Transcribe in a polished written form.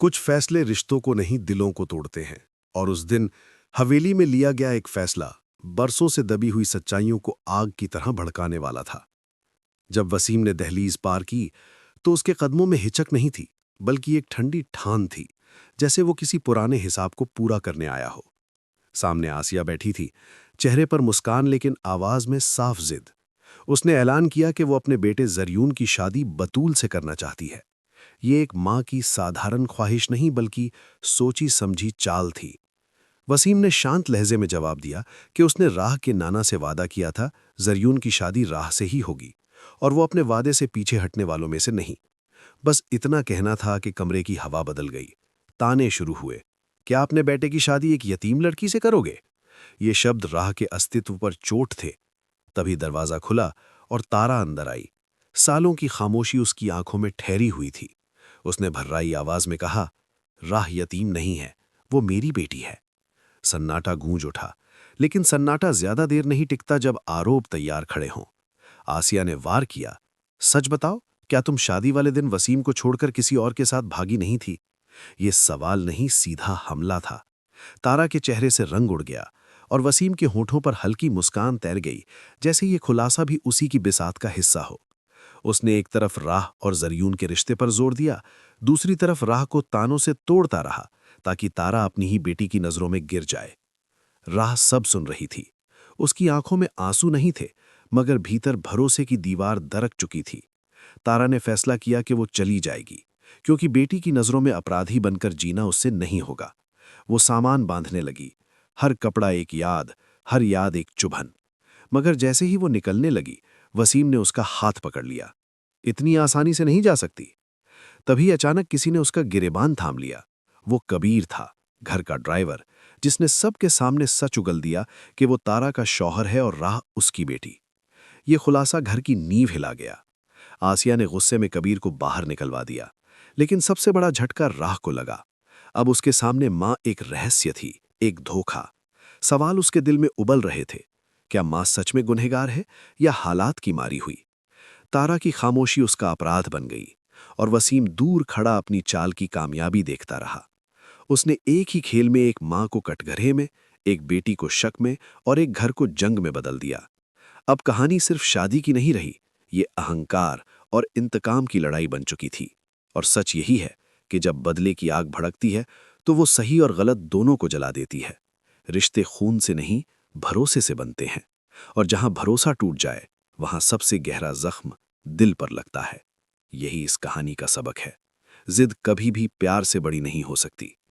कुछ फैसले रिश्तों को नहीं दिलों को तोड़ते हैं। और उस दिन हवेली में लिया गया एक फैसला बरसों से दबी हुई सच्चाइयों को आग की तरह भड़काने वाला था। जब वसीम ने दहलीज पार की तो उसके कदमों में हिचक नहीं थी, बल्कि एक ठंडी ठान थी, जैसे वो किसी पुराने हिसाब को पूरा करने आया हो। सामने आसिया बैठी थी, चेहरे पर मुस्कान लेकिन आवाज में साफ जिद। उसने ऐलान किया कि वो अपने बेटे जरयून की शादी बतूल से करना चाहती है। ये एक माँ की साधारण ख्वाहिश नहीं, बल्कि सोची समझी चाल थी। वसीम ने शांत लहजे में जवाब दिया कि उसने राह के नाना से वादा किया था, जरयून की शादी राह से ही होगी, और वो अपने वादे से पीछे हटने वालों में से नहीं। बस इतना कहना था कि कमरे की हवा बदल गई। ताने शुरू हुए। क्या अपने बेटे की शादी एक यतीम लड़की से करोगे? ये शब्द राह के अस्तित्व पर चोट थे। तभी दरवाजा खुला और तारा अंदर आई। सालों की खामोशी उसकी आंखों में ठहरी हुई थी। उसने भर्राई आवाज में कहा, राह यतीम नहीं है, वो मेरी बेटी है। सन्नाटा गूंज उठा, लेकिन सन्नाटा ज्यादा देर नहीं टिकता जब आरोप तैयार खड़े हों। आसिया ने वार किया, सच बताओ, क्या तुम शादी वाले दिन वसीम को छोड़कर किसी और के साथ भागी नहीं थी? ये सवाल नहीं, सीधा हमला था। तारा के चेहरे से रंग उड़ गया और वसीम के होठों पर हल्की मुस्कान तैर गई, जैसे ये खुलासा भी उसी की बिसात का हिस्सा हो। उसने एक तरफ राह और जरयून के रिश्ते पर जोर दिया, दूसरी तरफ राह को तानों से तोड़ता रहा, ताकि तारा अपनी ही बेटी की नजरों में गिर जाए। राह सब सुन रही थी। उसकी आंखों में आंसू नहीं थे, मगर भीतर भरोसे की दीवार दरक चुकी थी। तारा ने फैसला किया कि वो चली जाएगी, क्योंकि बेटी की नजरों में अपराधी बनकर जीना उससे नहीं होगा। वो सामान बांधने लगी, हर कपड़ा एक याद, हर याद एक चुभन। मगर जैसे ही वो निकलने लगी, वसीम ने उसका हाथ पकड़ लिया। इतनी आसानी से नहीं जा सकती। तभी अचानक किसी ने उसका गिरेबान थाम लिया। वो कबीर था, घर का ड्राइवर, जिसने सबके सामने सच उगल दिया कि वो तारा का शौहर है और राह उसकी बेटी। ये खुलासा घर की नींव हिला गया। आसिया ने गुस्से में कबीर को बाहर निकलवा दिया, लेकिन सबसे बड़ा झटका राह को लगा। अब उसके सामने माँ एक रहस्य थी, एक धोखा। सवाल उसके दिल में उबल रहे थे, क्या माँ सच में गुनहगार है या हालात की मारी हुई? तारा की खामोशी उसका अपराध बन गई, और वसीम दूर खड़ा अपनी चाल की कामयाबी देखता रहा। उसने एक ही खेल में एक माँ को कटघरे में, एक बेटी को शक में और एक घर को जंग में बदल दिया। अब कहानी सिर्फ शादी की नहीं रही, ये अहंकार और इंतकाम की लड़ाई बन चुकी थी। और सच यही है कि जब बदले की आग भड़कती है तो वो सही और गलत दोनों को जला देती है। रिश्ते खून से नहीं, भरोसे से बनते हैं, और जहां भरोसा टूट जाए वहां सबसे गहरा जख्म दिल पर लगता है। यही इस कहानी का सबक है। जिद कभी भी प्यार से बड़ी नहीं हो सकती।